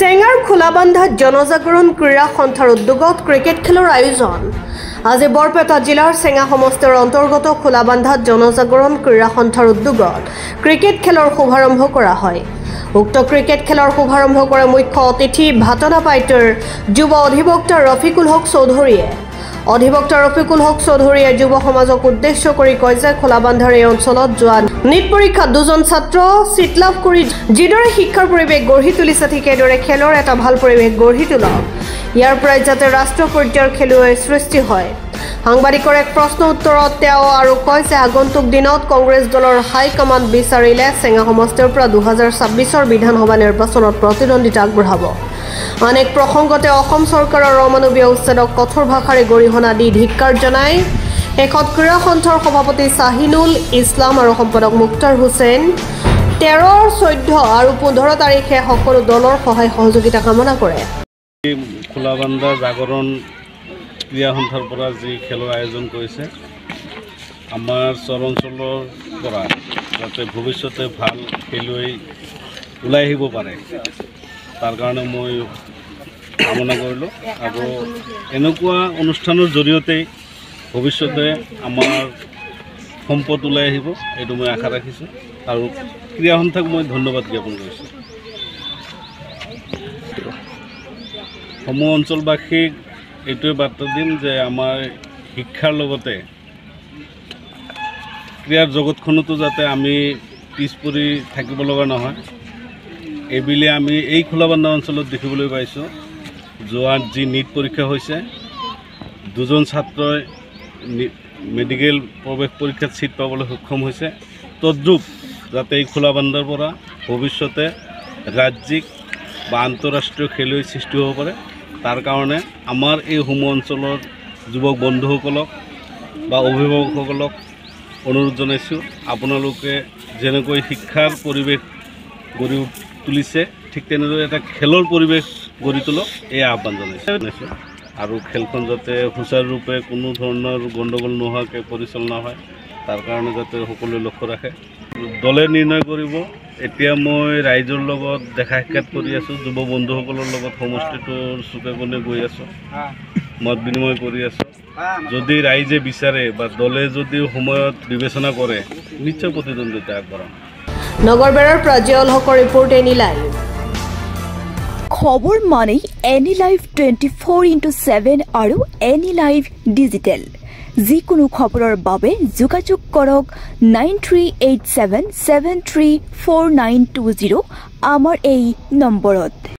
চেঙাৰ খোলাবান্ধাত জনজাগৰণ ক্ৰীড়া সন্থাৰ উদ্যোগত ক্ৰিকেট খেলৰ আয়োজন। আজি বৰপেটা জিলাৰ চেঙা সমষ্টিৰ অন্তৰ্গত খোলাবান্ধাত জনজাগৰণ ক্ৰীড়া সন্থাৰ উদ্যোগত ক্ৰিকেট খেলৰ শুভাৰম্ভ কৰা হয়। উক্ত ক্ৰিকেট খেলৰ শুভাৰম্ভ কৰে মুখ্য অতিথি ভাটনাপাইটৰ যুৱ অধিবক্তা ৰফিকুল হক চৌধুৰীয়ে। অধিবক্তা ৰফিকুল হক চৌধুৰীয়ে যুৱ সমাজক উদ্দেশ্য কৰি কয় যে খোলাবান্ধাৰ এই অঞ্চলত যোৱা নিট পৰীক্ষাত দুজন ছাত্ৰ চিট লাভ কৰি যিদৰে শিক্ষাৰ পৰিৱেশ গঢ়ি তুলিছে ঠিক এদৰে খেলৰ এটা ভাল পৰিৱেশ গঢ়ি তোলক। ইয়াৰ পৰাই যাতে ৰাষ্ট্ৰীয় পৰ্যায়ৰ খেলুৱৈৰ সৃষ্টি হয়। সাংবাদিকৰ এক প্ৰশ্ন উত্তৰত তেওঁ আৰু কয় যে আগন্তুক দিনত কংগ্ৰেছ দলৰ হাইকমাণ্ড বিচাৰিলে চেঙা সমষ্টিৰ পৰা 2026 বিধানসভা নিৰ্বাচনত প্ৰতিদ্বন্দ্বিতা আগবঢ়াব। আন এক প্ৰসংগতে অসম চৰকাৰৰ অমানৱীয় উচ্ছেদক কঠোৰ ভাষাৰে গৰিহণা দি ধিক্কাৰ জনাই শেষত ক্ৰীড়া সন্থাৰ সভাপতি শাহিনুল ইছলাম আৰু সম্পাদক মুক্তাৰ হুছেইন 13, 14 আৰু 15 তাৰিখে সকলো দলৰ সহায় সহযোগিতা কামনা কৰে। খোলাবান্ধা জাগৰণ ক্ৰীড়া সন্থাৰ পৰা যি খেলৰ আয়োজন কৰিছে আমাৰ চৰ অঞ্চলৰ পৰা যাতে ভৱিষ্যতে ভাল খেলুৱৈ ওলাই আহিব পাৰে তাৰ কাৰণে মই কামনা কৰিলোঁ আৰু এনেকুৱা অনুষ্ঠানৰ জৰিয়তে ভৱিষ্যতে আমাৰ সম্পদ ওলাই আহিব এইটো মই আশা ৰাখিছোঁ আৰু ক্ৰীড়া সন্থাক মই ধন্যবাদ জ্ঞাপন কৰিছোঁ। সমূহ অঞ্চলবাসীক এইটোৱে বাৰ্তা দিম যে আমাৰ শিক্ষাৰ লগতে ক্ৰীড়াৰ জগতখনতো যাতে আমি পিছ পৰি থাকিব লগা নহয়। এইবুলি আমি এই খোলাবান্ধা অঞ্চলত দেখিবলৈ পাইছোঁ যোৱা যি নিট পৰীক্ষা হৈছে দুজন ছাত্ৰই মেডিকেল প্ৰৱেশ পৰীক্ষাত ছিট পাবলৈ সক্ষম হৈছে। তদ্ৰূপ যাতে এই খোলাবান্ধাৰ পৰা ভৱিষ্যতে ৰাজ্যিক বা আন্তঃৰাষ্ট্ৰীয় খেলুৱৈ সৃষ্টি হ'ব পাৰে তাৰ কাৰণে আমাৰ এই সমূহ অঞ্চলৰ যুৱক বন্ধুসকলক বা অভিভাৱকসকলক অনুৰোধ জনাইছোঁ আপোনালোকে যেনেকৈ শিক্ষাৰ পৰিৱেশ গঢ়ি তুলিছে ঠিক তেনেদৰে এটা খেলৰ পৰিৱেশ গঢ়ি তোলক এই আহ্বান জনাইছোঁ আৰু খেলখন যাতে সুচাৰুৰূপে কোনো ধৰণৰ গণ্ডগোল নোহোৱাকৈ পৰিচালনা হয় তাৰ কাৰণে যাতে সকলোৱে লক্ষ্য ৰাখে। দলে নিৰ্ণয় কৰিব। এতিয়া মই ৰাইজৰ লগত দেখা সাক্ষাৎ কৰি আছোঁ, যুৱ বন্ধুসকলৰ লগত সমষ্টিটোৰ চুকে কোণে গৈ আছোঁ, মত বিনিময় কৰি আছোঁ। যদি ৰাইজে বিচাৰে বা দলে যদি সময়ত বিবেচনা কৰে নিশ্চয় প্ৰতিদ্বন্দ্বিতা আগবঢ়াম। নগৰবেৰাৰ পৰা জিয়াউল হকৰ ৰিপৰ্ট এনি লাইভ। খবৰ মানে এনি লাইভ 24/7 আৰু এনি লাইভ ডিজিটেল। যিকোনো খবৰৰ বাবে যোগাযোগ কৰক 9387734920 আমাৰ এই নম্বৰত।